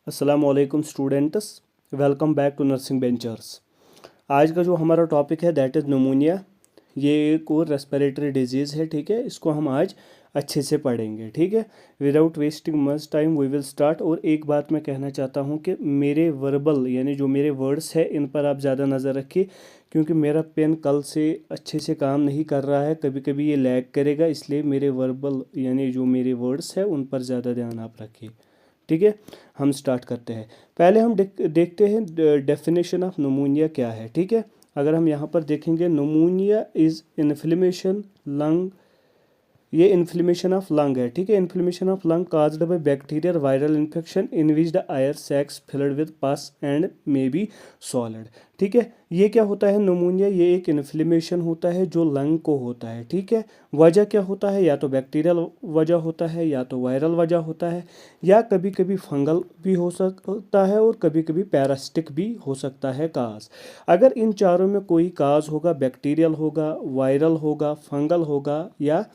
अस्सलामुअलैकुम students, welcome back to nursing ventures. आज का जो हमारा टॉपिक है दैट इज़ निमोनिया। ये एक और रेस्पिरेटरी डिजीज़ है, ठीक है। इसको हम आज अच्छे से पढ़ेंगे, ठीक है। Without wasting much time we will start. और एक बात मैं कहना चाहता हूँ कि मेरे वर्बल यानी जो मेरे वर्ड्स है इन पर आप ज़्यादा नज़र रखिए, क्योंकि मेरा पेन कल से अच्छे से काम नहीं कर रहा है, कभी कभी ये लैग करेगा, इसलिए मेरे वर्बल यानी जो मेरे वर्ड्स है उन पर ज़्यादा ध्यान आप रखिए, ठीक है। हम स्टार्ट करते हैं। पहले हम देखते हैं डेफिनेशन ऑफ नमूनिया क्या है, ठीक है। अगर हम यहाँ पर देखेंगे, नमूनिया इज़ इन्फ्लेमेशन लंग, ये इन्फ्लेमेशन ऑफ लंग है, ठीक है। Inflammation of lung caused by bacterial viral infection in which the air sacs filled with पस एंड मे बी सॉलिड, ठीक है। ये क्या होता है नमूनिया? ये एक इन्फ्लेमेशन होता है जो लंग को होता है, ठीक है। वजह क्या होता है? या तो बैक्टीरियल वजह होता है, या तो वायरल वजह होता है, या कभी कभी फंगल भी हो सकता है, और कभी कभी पैरासिटिक भी हो सकता है काज। अगर इन चारों में कोई काज होगा, बैक्टीरियल होगा, वायरल होगा, फंगल होगा या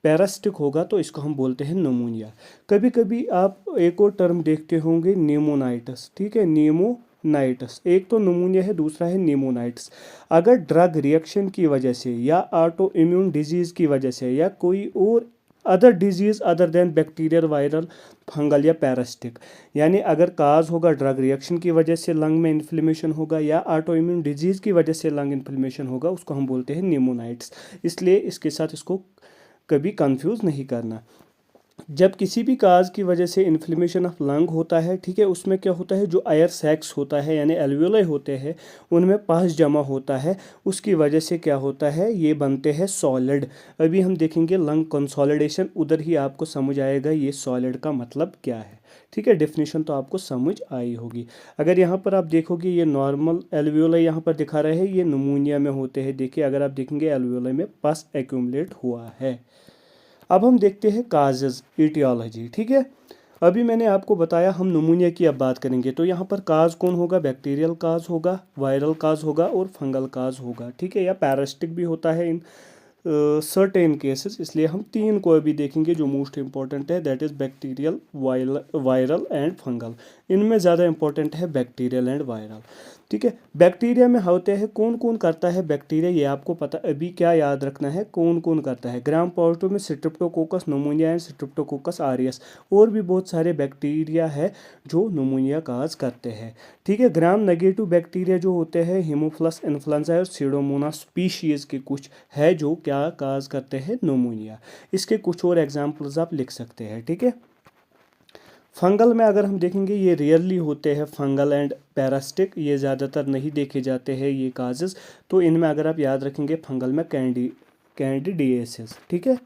पैरासिटिक होगा, तो इसको हम बोलते हैं नमूनिया। कभी कभी आप एक और टर्म देखते होंगे, निमोनाइटिस, ठीक है। निमोनाइटिस एक तो नमूनिया है, दूसरा है निमोनाइटिस। अगर ड्रग रिएक्शन की वजह से या ऑटो इम्यून डिजीज़ की वजह से या कोई और other disease other than bacterial viral fungal या पैरासिटिक, यानी अगर काज होगा ड्रग रिएक्शन की वजह से लंग में इन्फ्लेमेशन होगा या ऑटो इम्यून डिजीज़ की वजह से लंग इन्फ्लेमेशन होगा, उसको हम बोलते हैं निमोनाइटिस। इसलिए इसके साथ इसको कभी कंफ्यूज नहीं करना। जब किसी भी काज की वजह से इन्फ्लेमेशन ऑफ लंग होता है, ठीक है, उसमें क्या होता है, जो एयर सैक्स होता है यानी एल्वियोलाई होते हैं, उनमें पस जमा होता है। उसकी वजह से क्या होता है, ये बनते हैं सॉलिड। अभी हम देखेंगे लंग कंसोलिडेशन, उधर ही आपको समझ आएगा ये सॉलिड का मतलब क्या है, ठीक है। डेफिनेशन तो आपको समझ आई होगी। अगर यहाँ पर आप देखोगे, ये नॉर्मल एल्वियोलाई यहाँ पर दिखा रहे हैं, ये नमूनिया में होते हैं। देखिए, अगर आप देखेंगे एल्वियोलाई में पस एक्यूमुलेट हुआ है। अब हम देखते हैं काजेज, इटियोलॉजी, ठीक है। अभी मैंने आपको बताया हम नमूनिया की अब बात करेंगे, तो यहाँ पर काज कौन होगा? बैक्टीरियल काज होगा, वायरल काज होगा और फंगल काज होगा, ठीक है, या पैरासिटिक भी होता है इन सर्टेन केसेस। इसलिए हम तीन को अभी देखेंगे जो मोस्ट इंपॉर्टेंट है, that is bacterial, viral and fungal. इनमें ज़्यादा इंपॉर्टेंट है बैक्टीरियल एंड वायरल, ठीक है। बैक्टीरिया में होते हैं, कौन कौन करता है बैक्टीरिया, ये आपको पता, अभी क्या याद रखना है, कौन कौन करता है। ग्राम पॉजिटिव में स्ट्रेप्टोकोकस नमूनिया एंड स्ट्रेप्टोकोकस आरियस, और भी बहुत सारे बैक्टीरिया है जो नमूनिया काज करते हैं, ठीक है। ग्राम नेगेटिव बैक्टीरिया जो होते हैं, हीमोफिलस इन्फ्लुएंजा और सीडोमोनास स्पीशीज़ के कुछ है जो क्या काज करते हैं नमूनिया। इसके कुछ और एग्जाम्पल्स आप लिख सकते हैं, ठीक है। फंगल में अगर हम देखेंगे, ये रियरली होते हैं, फंगल एंड पैरासिटिक, ये ज़्यादातर नहीं देखे जाते हैं ये काजेस। तो इनमें अगर आप याद रखेंगे, फंगल में कैंडिडिएसिस, ठीक है।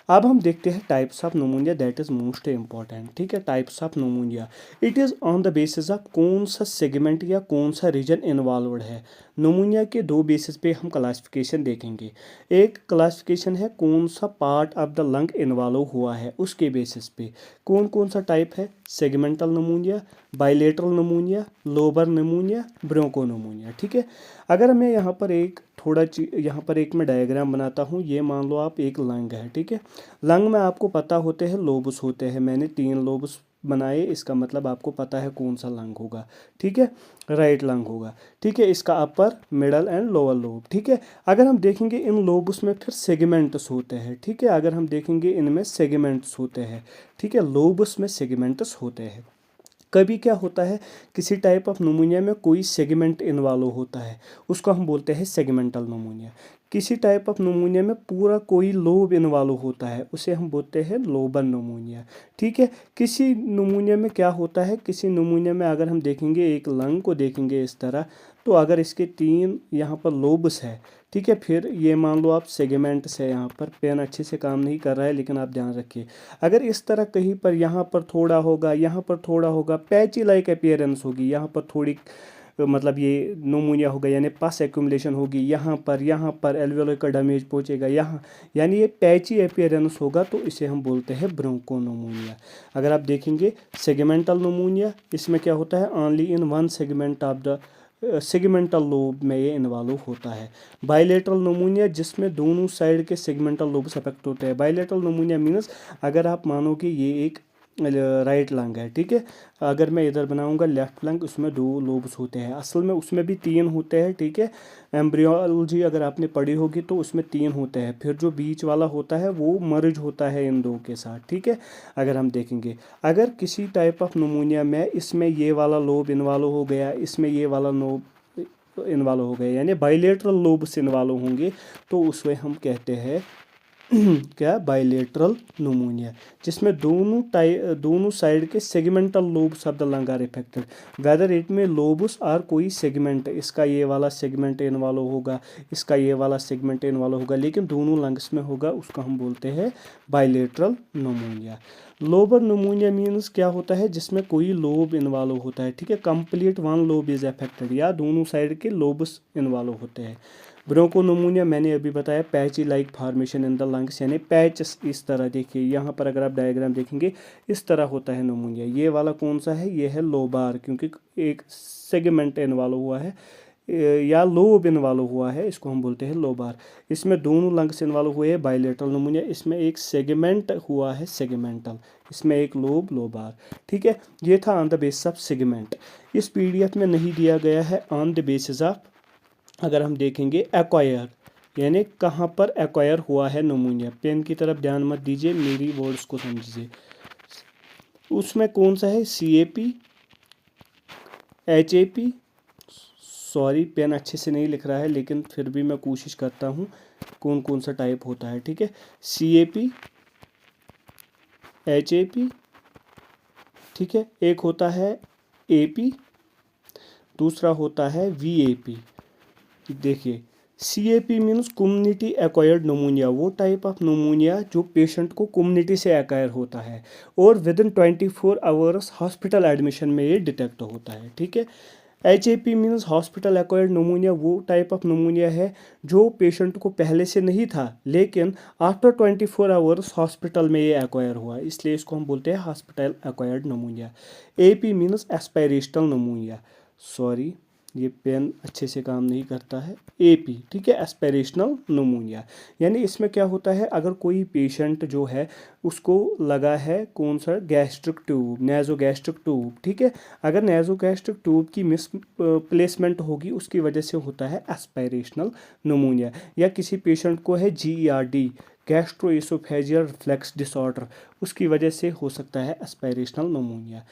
अब हम देखते हैं types of नमूनिया, that is most important, ठीक है। Types of नमूनिया, it is on the basis of कौन सा सेगमेंट या कौन सा रीजन इन्वॉल्वड है। नमूनिया के दो बेसिस पे हम क्लासिफिकेशन देखेंगे। एक क्लासिफिकेशन है कौन सा part of the lung involve हुआ है, उसके बेसिस पे कौन कौन सा टाइप है, segmental pneumonia, bilateral pneumonia, lobar pneumonia, bronchopneumonia, ठीक है। अगर मैं यहाँ पर एक थोड़ा यहाँ पर एक मैं डायग्राम बनाता हूँ, ये मान लो आप एक लंग है, ठीक है। लंग में आपको पता होते हैं लोबस होते हैं, मैंने 3 लोबस बनाए, इसका मतलब आपको पता है कौन सा लंग होगा, ठीक है। राइट लंग होगा, ठीक है। इसका अपर, मिडल एंड लोअर लोब, ठीक है। अगर हम देखेंगे इन लोबस में फिर सेगमेंट्स होते हैं, ठीक है। अगर हम देखेंगे इनमें सेगमेंट्स होते हैं, ठीक है, लोबस में सेगमेंट्स होते हैं। कभी क्या होता है, किसी टाइप ऑफ नमूनिया में कोई सेगमेंट इन्वॉल्व होता है, उसको हम बोलते हैं सेगमेंटल नमूनिया। किसी टाइप ऑफ नमूनिया में पूरा कोई लोब इन्वॉल्व होता है, उसे हम बोलते हैं लोबन नमूनिया, ठीक है। किसी नमूनिया में क्या होता है, किसी नमूनिया में अगर हम देखेंगे, एक लंग को देखेंगे इस तरह, तो अगर इसके 3 यहाँ पर लोब्स है, ठीक है, फिर ये मान लो आप सेगमेंट्स है, यहाँ पर पेन अच्छे से काम नहीं कर रहा है, लेकिन आप ध्यान रखिए। अगर इस तरह कहीं पर यहाँ पर थोड़ा होगा, यहाँ पर थोड़ा होगा, पैची लाइक अपीयरेंस होगी, यहाँ पर थोड़ी मतलब ये नमूनिया होगा, यानी पस एक्यूमुलेशन होगी, यहाँ पर एल्वियोलाई का डैमेज पहुँचेगा यहाँ, यानी ये पैची अपीयरेंस होगा, तो इसे हम बोलते हैं ब्रोंको नमूनिया। अगर आप देखेंगे सेगमेंटल नमूनिया, इसमें क्या होता है, only in one segment of the segmental lobe में ये इन्वॉल्व होता है। बाइलेटरल नमूनिया, जिसमें दोनों साइड के सेगमेंटल लोब्स अफेक्ट होते हैं। बाइलेटरल नमूनिया मीन्स, अगर आप मानो कि ये एक राइट लंग है, ठीक है। अगर मैं इधर बनाऊंगा लेफ्ट लंग, उसमें 2 लोब्स होते हैं, असल में उसमें भी 3 होते हैं, ठीक है। एम्ब्रियोलॉजी अगर आपने पढ़ी होगी तो उसमें 3 होते हैं, फिर जो बीच वाला होता है वो मर्ज होता है इन 2 के साथ, ठीक है। अगर हम देखेंगे, अगर किसी टाइप ऑफ नमूनिया में इसमें ये वाला लोब इन्वॉल्व हो गया, इसमें ये वाला लोब इन्वॉल्व हो गया, यानी बाइलेटरल लोब्स इन्वॉल्व होंगे, तो उसमें हम कहते हैं क्या, बाइलेटरल नमूनिया, जिसमें दोनों साइड के segmental lobes of the lung are affected, whether it में लोब्स और कोई सेगमेंट, इसका ये वाला सेगमेंट इन्वॉल्व होगा, इसका ये वाला सेगमेंट इन्वॉल्व होगा, लेकिन दोनों लंग्स में होगा, उसको हम बोलते हैं बाइलेटरल नमूनिया। लोबर नमूनिया मीन्स क्या होता है, जिसमें कोई लोब इन्वॉल्व होता है, ठीक है, complete one lobe is affected, या दोनों साइड के लोब्स इन्वॉल्व होते हैं। ब्रोंको नमूनिया मैंने अभी बताया, patchy like formation in the lungs, यानी पैचेस इस तरह, देखिए यहाँ पर अगर आप डायग्राम देखेंगे इस तरह होता है नमूनिया। ये वाला कौन सा है, ये है लोबार, क्योंकि एक सेगमेंट इन्वॉल्व हुआ है या लोब इन्वॉल्व हुआ है, इसको हम बोलते हैं लोबार। इसमें दोनों लंग्स इन्वॉल्व हुए हैं, बाइलेटरल नमूनिया, इसमें एक सेगमेंट हुआ है, सेगमेंटल, इसमें एक लोब, लोबार, ठीक है। ये था on the basis of segment. इस पीडीएफ में नहीं दिया गया है ऑन द बेसिस ऑफ, अगर हम देखेंगे एक्वायर, यानी कहाँ पर एक्वायर हुआ है नमूनिया। पेन की तरफ ध्यान मत दीजिए, मेरी वर्ड्स को समझिए। उसमें कौन सा है, CAP, HAP, सॉरी पेन अच्छे से नहीं लिख रहा है, लेकिन फिर भी मैं कोशिश करता हूँ, कौन कौन सा टाइप होता है, ठीक है। CAP, HAP, ठीक है, एक होता है AP, दूसरा होता है VAP। देखिए, CAP मीन्स कम्युनिटी एक्वायर्ड नमूनिया, वो टाइप ऑफ नमूनिया जो पेशेंट को कम्युनिटी से एक्वायर होता है और with in 24 hours hospital admission में ये डिटेक्ट होता है, ठीक है। HAP मीन्स हॉस्पिटल एक्वायर्ड नमूनिया, वो टाइप ऑफ नमूनिया है जो पेशेंट को पहले से नहीं था, लेकिन आफ्टर 24 आवर्स हॉस्पिटल में ये एक्वायर हुआ, इसलिए इसको हम बोलते हैं hospital acquired नमूनिया। AP means aspirational नमूनिया, sorry ये पेन अच्छे से काम नहीं करता है, AP, ठीक है, एस्पिरेशनल नमूनिया। यानी इसमें क्या होता है, अगर कोई पेशेंट जो है उसको लगा है कौन सा, गैस्ट्रिक ट्यूब, नेज़ोगैस्ट्रिक ट्यूब, ठीक है, अगर नेज़ोगैस्ट्रिक ट्यूब की मिस प्लेसमेंट होगी, उसकी वजह से होता है एस्पिरेशनल नमूनिया। या किसी पेशेंट को है GERD, गैस्ट्रोएसोफेजियल रिफ्लक्स डिसऑर्डर, उसकी वजह से हो सकता है एस्पिरेशनल नमूनिया।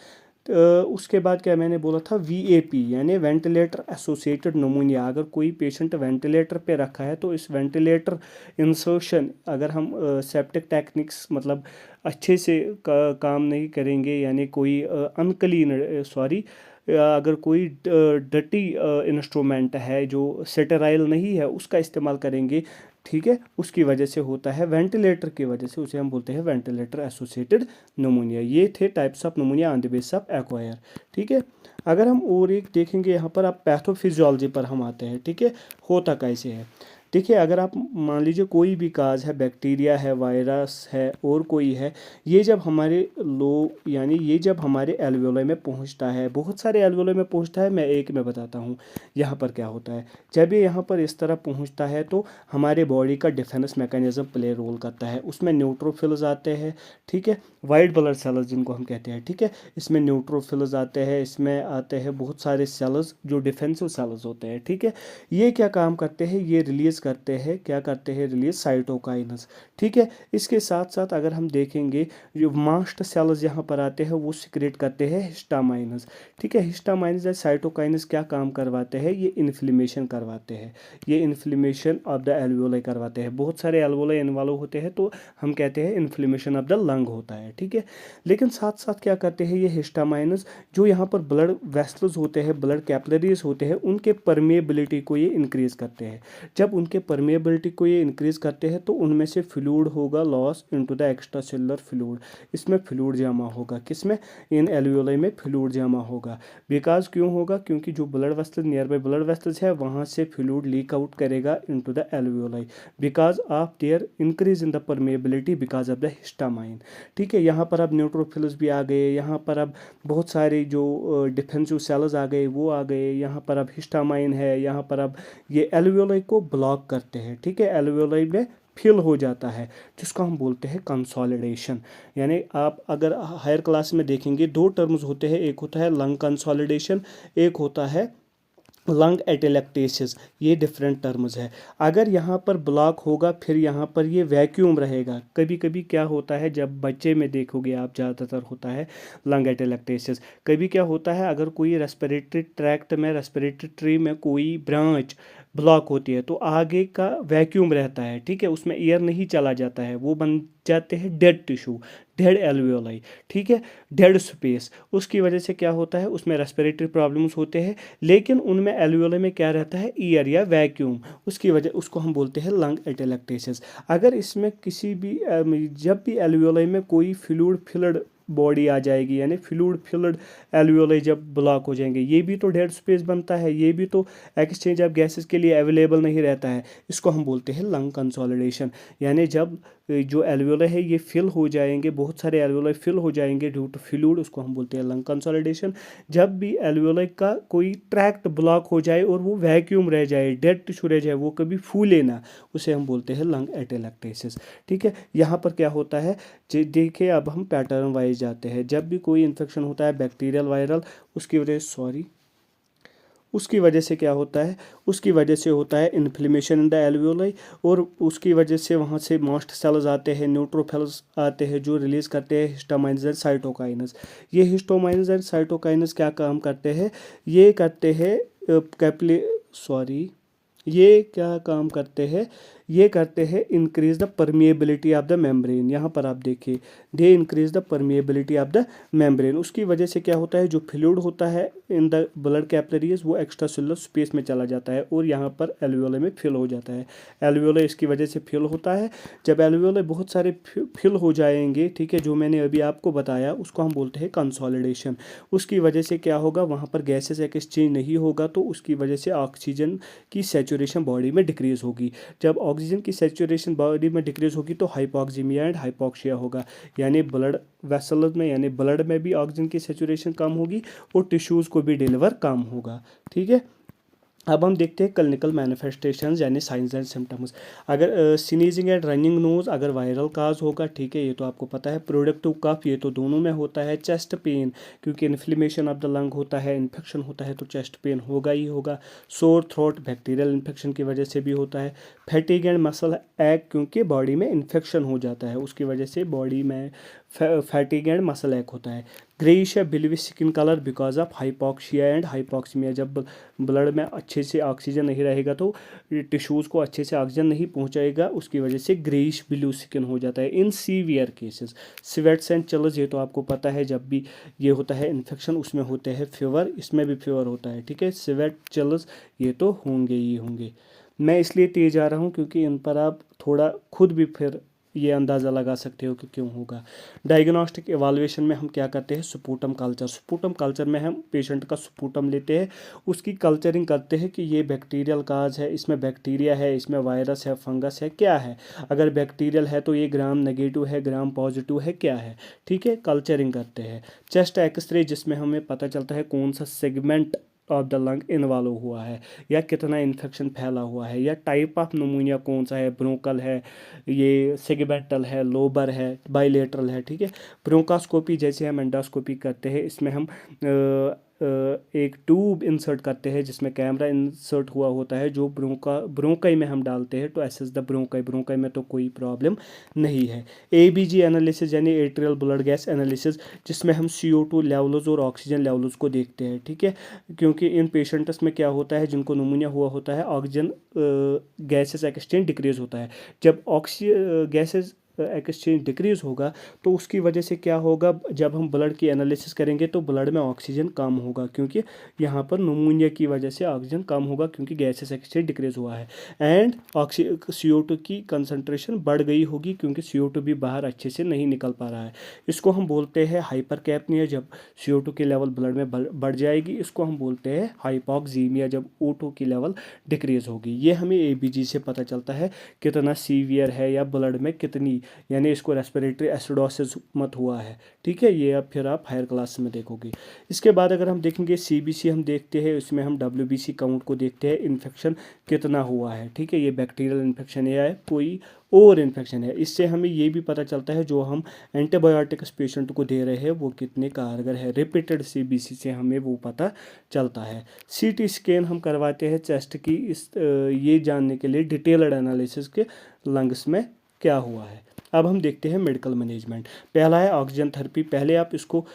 उसके बाद क्या मैंने बोला था, VAP यानी वेंटिलेटर एसोसिएटेड नमूनिया। अगर कोई पेशेंट वेंटिलेटर पे रखा है तो इस वेंटिलेटर इंसर्शन, अगर हम सेप्टिक टेक्निक्स मतलब अच्छे से काम नहीं करेंगे, यानी कोई अनक्लीन, सॉरी, अगर कोई डटी इंस्ट्रूमेंट है जो स्टेराइल नहीं है, उसका इस्तेमाल करेंगे, ठीक है, उसकी वजह से होता है, वेंटिलेटर की वजह से, उसे हम बोलते हैं वेंटिलेटर एसोसिएटेड नमूनिया। ये थे types of नमूनिया on the basis of acquire, ठीक है। अगर हम और एक देखेंगे, यहाँ पर आप पैथोफिजियोलॉजी पर हम आते हैं, ठीक है, होता कैसे है। देखिए, अगर आप मान लीजिए कोई भी काज है, बैक्टीरिया है, वायरस है और कोई है, ये जब हमारे यानी ये जब हमारे एल्वेओलाई में पहुंचता है, बहुत सारे एल्वेओलाई में पहुंचता है, मैं एक में बताता हूँ यहाँ पर क्या होता है। जब ये यहाँ पर इस तरह पहुँचता है तो हमारे बॉडी का डिफेंस मैकेनिज्म प्ले रोल करता है, उसमें न्यूट्रोफिल्स आते हैं, ठीक है, वाइट ब्लड सेल्स जिनको हम कहते हैं, ठीक है, इसमें न्यूट्रोफिल्स आते हैं, इसमें आते हैं बहुत सारे सेल्स जो डिफेंसिव सेल्स होते हैं, ठीक है। ये क्या काम करते हैं, ये रिलीज करते हैं, क्या करते हैं, रिलीज साइटोकाइनस, ठीक है। इसके साथ साथ अगर हम देखेंगे, जो मास्ट सेल्स यहाँ पर आते हैं वो सिक्रेट करते हैं हिस्टामाइनस, ठीक है। हिस्टामाइनस या साइटोकाइनस क्या काम करवाते हैं, ये इन्फ्लेमेशन करवाते हैं, ये इन्फ्लेमेशन ऑफ द एल्वेओलाई करवाते हैं। बहुत सारे एल्वेओलाई इन्वॉल्व होते हैं तो हम कहते हैं इन्फ्लेमेशन ऑफ द लंग होता है, ठीक है। लेकिन साथ साथ क्या करते हैं ये हिस्टामाइनस, जो यहाँ पर ब्लड वेसल्स होते हैं, ब्लड कैपिलरीज होते हैं, उनके परमेबिलिटी को ये इंक्रीज करते हैं। जब उनके परमेबिलिटी को ये इंक्रीज करते हैं तो उनमें से फ्लूइड होगा loss into the extra cellular fluid, इसमें फ्लूइड जमा होगा, किसमें, इन एल्वेओलाई में फ्लूइड जमा होगा। बिकॉज क्यों होगा, क्योंकि जो blood vessels, near by blood vessels है, वहाँ से फ्लूइड लीक आउट करेगा into the alveoli because of their increase in the permeability because of the histamine, ठीक है। यहाँ पर अब न्यूट्रोफिल्स भी आ गए, यहाँ पर अब बहुत सारे जो डिफेंसिव सेल्स आ गए वो आ गए, यहाँ पर अब हिस्टामाइन है, यहाँ पर अब ये एल्वेओलाई को ब्लॉक करते हैं, ठीक है, एल्वेओलाई में फिल हो जाता है, जिसको हम बोलते हैं कंसोलिडेशन। यानी आप अगर हायर क्लास में देखेंगे दो टर्म्स होते हैं, एक होता है लंग कंसोलिडेशन, एक होता है लंग एटेलेक्टेसिस। ये डिफरेंट टर्म्स है। अगर यहाँ पर ब्लॉक होगा फिर यहाँ पर ये वैक्यूम रहेगा। कभी कभी क्या होता है, जब बच्चे में देखोगे आप ज़्यादातर होता है लंग एटेलेक्टेसिस। कभी क्या होता है, अगर कोई रेस्पिरेटरी ट्रैक्ट में, रेस्पिरेटरी ट्री में कोई ब्रांच ब्लॉक होती है तो आगे का वैक्यूम रहता है, ठीक है, उसमें एयर नहीं चला जाता है, वो बन जाते हैं डेड टिश्यू, डेड एल्वियोलाई, ठीक है, डेड स्पेस। उसकी वजह से क्या होता है, उसमें रेस्पिरेटरी प्रॉब्लम्स होते हैं, लेकिन उनमें एल्वियोलाई में क्या रहता है, एयर या वैक्यूम। उसकी वजह उसको हम बोलते हैं लंग एटेलेक्टेसिस। अगर इसमें किसी भी जब भी एल्वियोलाई में कोई फ्लूइड फिल्ड बॉडी आ जाएगी, यानी फ्लूइड फिल्ड एल्वियोलाई जब ब्लॉक हो जाएंगे, ये भी तो डेड स्पेस बनता है, ये भी तो एक्सचेंज ऑफ गैसेस के लिए अवेलेबल नहीं रहता है। इसको हम बोलते हैं लंग कंसोलिडेशन। यानी जब जो एल्वियोलाई है ये फिल हो जाएंगे, बहुत सारे एल्वियोलाई फिल हो जाएंगे ड्यू टू फ्लूइड, उसको हम बोलते हैं लंग कंसोलिडेशन। जब भी एल्वियोलाई का कोई ट्रैक्ट ब्लॉक हो जाए और वो वैक्यूम रह जाए, डेड टिश्यू रह जाए, वो कभी फूले ना, उसे हम बोलते हैं लंग एटेलेक्टेसिस, ठीक है। यहाँ पर क्या होता है, देखिए अब हम पैटर्न वाइज जाते हैं। जब भी कोई इन्फेक्शन होता है बैक्टीरियल वायरल, उसकी वजह से क्या होता है, उसकी वजह से होता है इन्फ्लेमेशन इन द एल्वियोलाई, और उसकी वजह से वहाँ से मास्ट सेल्स आते हैं, न्यूट्रोफिल्स आते हैं जो रिलीज़ करते हैं हिस्टामाइन्स एंड साइटोकाइनस। ये हिस्टामाइन्स एंड साइटोकाइनस क्या काम करते हैं, ये करते हैं कैप्ले सॉरी ये क्या काम करते हैं, ये करते हैं increase the permeability of the membrane. यहाँ पर आप देखिए, they increase the permeability of the membrane. उसकी वजह से क्या होता है, जो फ्लूइड होता है इन द ब्लड कैपिलरीज वो एक्स्ट्रा सेलुलर स्पेस में चला जाता है और यहाँ पर एल्वियोलाई में फिल हो जाता है। एल्वियोलाई इसकी वजह से फिल होता है। जब एल्वियोलाई बहुत सारे फिल हो जाएंगे, ठीक है, जो मैंने अभी आपको बताया, उसको हम बोलते हैं कंसोलिडेशन। उसकी वजह से क्या होगा, वहाँ पर गैसेस एक्सचेंज नहीं होगा, तो उसकी वजह से ऑक्सीजन की सैचुरेशन बॉडी में डिक्रीज होगी। जब ऑक्सीजन की सैचुरेशन बॉडी में डिक्रीज होगी तो हाइपोक्सीमिया एंड हाइपोक्सिया होगा, यानी ब्लड वेसल्स में, यानी ब्लड में भी ऑक्सीजन की सैचुरेशन कम होगी और टिश्यूज़ को भी डिलीवर कम होगा, ठीक है। अब हम देखते हैं क्लिनिकल मैनिफेस्टेशंस यानी साइंस एंड सिम्टम्स। अगर स्नीजिंग एंड रनिंग नोज अगर वायरल काज होगा, ठीक है, ये तो आपको पता है। प्रोडक्टिव कफ ये तो दोनों में होता है। चेस्ट पेन क्योंकि इन्फ्लेमेशन ऑफ द लंग होता है, इन्फेक्शन होता है तो चेस्ट पेन होगा ही होगा। सोर थ्रोट बैक्टीरियल इन्फेक्शन की वजह से भी होता है। फैटिग एंड मसल एक क्योंकि बॉडी में इन्फेक्शन हो जाता है, उसकी वजह से बॉडी में फैटिग एंड मसल एक होता है। ग्रेइश या bluish skin colour because of hypoxia and hypoxemia. जब ब्लड में अच्छे से ऑक्सीजन नहीं रहेगा तो टिश्यूज़ को अच्छे से ऑक्सीजन नहीं पहुंचाएगा, उसकी वजह से ग्रेइश ब्लू स्किन हो जाता है। In severe cases sweats and chills, ये तो आपको पता है, जब भी ये होता है इन्फेक्शन उसमें होते हैं फीवर, इसमें भी फीवर होता है, ठीक है। स्वेट चिल्स ये तो होंगे ही होंगे। मैं इसलिए तेज आ रहा हूँ क्योंकि इन पर आप थोड़ा खुद भी फिर ये अंदाज़ा लगा सकते हो कि क्यों होगा। डायग्नोस्टिक एवाल्युएशन में हम क्या करते हैं, स्पूटम कल्चर। स्पूटम कल्चर में हम पेशेंट का स्पूटम लेते हैं, उसकी कल्चरिंग करते हैं कि ये बैक्टीरियल काज है, इसमें बैक्टीरिया है, इसमें वायरस है, फंगस है, क्या है। अगर बैक्टीरियल है तो ये ग्राम नेगेटिव है, ग्राम पॉजिटिव है, क्या है, ठीक है, कल्चरिंग करते हैं। चेस्ट एक्सरे जिसमें हमें पता चलता है कौन सा segment of the lung involve हुआ है या कितना इन्फेक्शन फैला हुआ है, या टाइप ऑफ नमूनिया कौन सा है, ब्रोंकल है, ये सेगमेंटल है, लोबर है, बाइलेटरल है, ठीक है। ब्रोंकास्कोपी जैसे हम एंडोस्कोपी करते हैं, इसमें हम एक ट्यूब इंसर्ट करते हैं जिसमें कैमरा इंसर्ट हुआ होता है, जो ब्रोंकाई में हम डालते हैं तो एसेस द ब्रोंकाई में तो कोई प्रॉब्लम नहीं है। एबीजी एनालिसिस यानी एट्रियल ब्लड गैस एनालिसिस, जिसमें हम CO2 लेवल्स और ऑक्सीजन लेवल्स को देखते हैं, ठीक है, क्योंकि इन पेशेंट्स में क्या होता है, जिनको नमूनिया हुआ होता है, ऑक्सीजन गैसेस एक्सचेंज डिक्रीज होता है। जब गैसेस एक्सचेंज डिक्रीज होगा तो उसकी वजह से क्या होगा, जब हम ब्लड की एनालिसिस करेंगे तो ब्लड में ऑक्सीजन कम होगा, क्योंकि यहाँ पर नमूनिया की वजह से ऑक्सीजन कम होगा क्योंकि गैसेस एक्सचेंज डिक्रीज हुआ है। एंड CO2 की कंसंट्रेशन बढ़ गई होगी क्योंकि CO2 भी बाहर अच्छे से नहीं निकल पा रहा है। इसको हम बोलते हैं हाइपरकैपनिया, जब CO2 की लेवल ब्लड में बढ़ जाएगी। इसको हम बोलते हैं हाइपोक्सीमिया, जब O2 की लेवल डिक्रीज होगी। ये हमें ABG से पता चलता है कितना सीवियर है या ब्लड में कितनी यानी इसको रेस्पिरेटरी एसिडोसिस मत हुआ है, ठीक है। ये अब फिर आप हायर क्लास में देखोगे। इसके बाद अगर हम देखेंगे CBC हम देखते हैं, इसमें हम WBC काउंट को देखते हैं, इन्फेक्शन कितना हुआ है, ठीक है। ये बैक्टीरियल इन्फेक्शन है या कोई और इन्फेक्शन है। इससे हमें ये भी पता चलता है जो हम एंटीबायोटिक्स पेशेंट को दे रहे हैं वो कितने कारगर है। रिपीटेड CBC से हमें वो पता चलता है। CT स्कैन हम करवाते हैं चेस्ट की, ये जानने के लिए डिटेल्ड एनालिसिस के लंग्स में क्या हुआ है। अब हम देखते हैं मेडिकल मैनेजमेंट। पहला है ऑक्सीजन थेरेपी। पहले आप इसको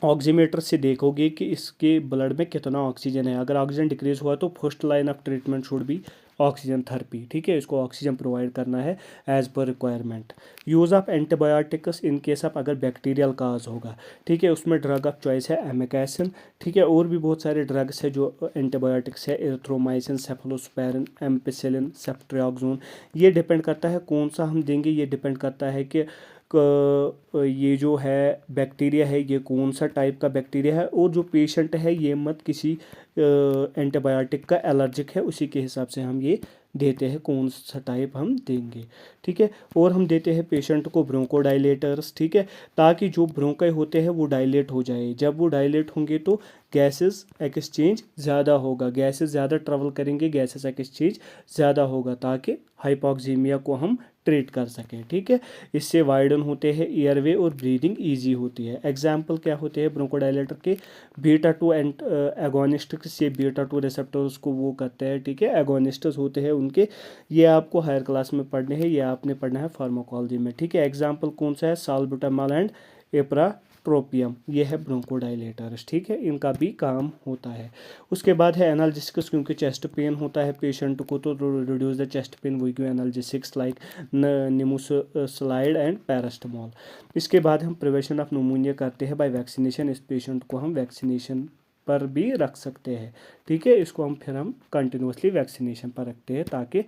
ऑक्सीमीटर से देखोगे कि इसके ब्लड में कितना ऑक्सीजन है। अगर ऑक्सीजन डिक्रीज हुआ तो first line of treatment should be oxygen therapy, ठीक है। इसको ऑक्सीजन प्रोवाइड करना है as per requirement. Use of antibiotics in case of अगर बैक्टीरियल काज होगा, ठीक है। उसमें ड्रग ऑफ चॉइस है एमिकैसिन, ठीक है। और भी बहुत सारे ड्रग्स है जो एंटीबायोटिक्स है, एरिथ्रोमाइसिन, सेफलोस्पायरिन, एम्पिसिलिन, सेफ्ट्रियाक्सोन। ये डिपेंड करता है कौन सा हम देंगे, ये डिपेंड करता है कि ये जो है बैक्टीरिया है ये कौन सा टाइप का बैक्टीरिया है, और जो पेशेंट है ये मत किसी एंटीबायोटिक का एलर्जिक है, उसी के हिसाब से हम ये देते हैं कौन सा टाइप हम देंगे, ठीक है। और हम देते हैं पेशेंट को ब्रोंकोडाइलेटर्स, ठीक है, ताकि जो ब्रोंकाई होते हैं वो डायलेट हो जाए। जब वो डायलेट होंगे तो गैसेस एक्सचेंज ज़्यादा होगा, गैसेस ज़्यादा ट्रेवल करेंगे, गैसेस एक्सचेंज ज़्यादा होगा, ताकि हाइपोक्सीमिया को हम ट्रीट कर सकें, ठीक है। इससे वाइडन होते हैं एयरवे और ब्रीदिंग इजी होती है। एग्जाम्पल क्या होते हैं ब्रोंकोडाइलेटर के? बीटा-2 एगोनिस्ट से बीटा-2 रिसेप्टर्स को वो करते हैं, ठीक है, एगोनिस्ट्स होते हैं उनके। ये आपको हायर क्लास में पढ़ने हैं, ये आपने पढ़ना है फार्माकोलॉजी में, ठीक है। एग्जाम्पल कौन सा है? साल्बुटामॉल एंड इप्राट्रोपियम, ये है ब्रोंकोडाइलेटर्स, ठीक है, इनका भी काम होता है। उसके बाद है एनाल्जेसिक्स, क्योंकि चेस्ट पेन होता है पेशेंट को तो रिड्यूस द चेस्ट पेन, वही क्यों analgesics like nimesulide and paracetamol. इसके बाद हम प्रिवेंशन ऑफ निमोनिया करते हैं बाय वैक्सीनेशन। इस पेशेंट को हम वैक्सीनेशन पर भी रख सकते हैं, ठीक है। इसको हम कंटिन्यूसली वैक्सीनेशन पर रखते हैं ताकि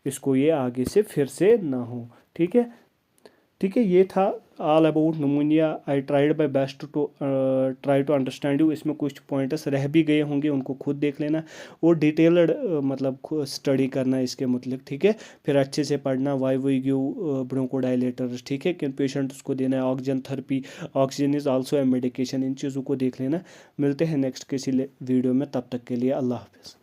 इसको ये आगे से फिर से ना हो, ठीक है, ठीक है। ये था all about pneumonia. I tried by best to try to understand you. इसमें कुछ पॉइंट्स रह भी गए होंगे, उनको खुद देख लेना और डिटेल्ड मतलब स्टडी करना इसके मतलब, ठीक है। फिर अच्छे से पढ़ना वाई वी गिव ब्रोंकोडाइलेटर्स, ठीक है, किन पेशेंट्स को देना है oxygen therapy, oxygen is also a medication, इन चीज़ों को देख लेना। मिलते हैं नेक्स्ट किसी वीडियो में, तब तक के लिए अल्लाह हाफिज़।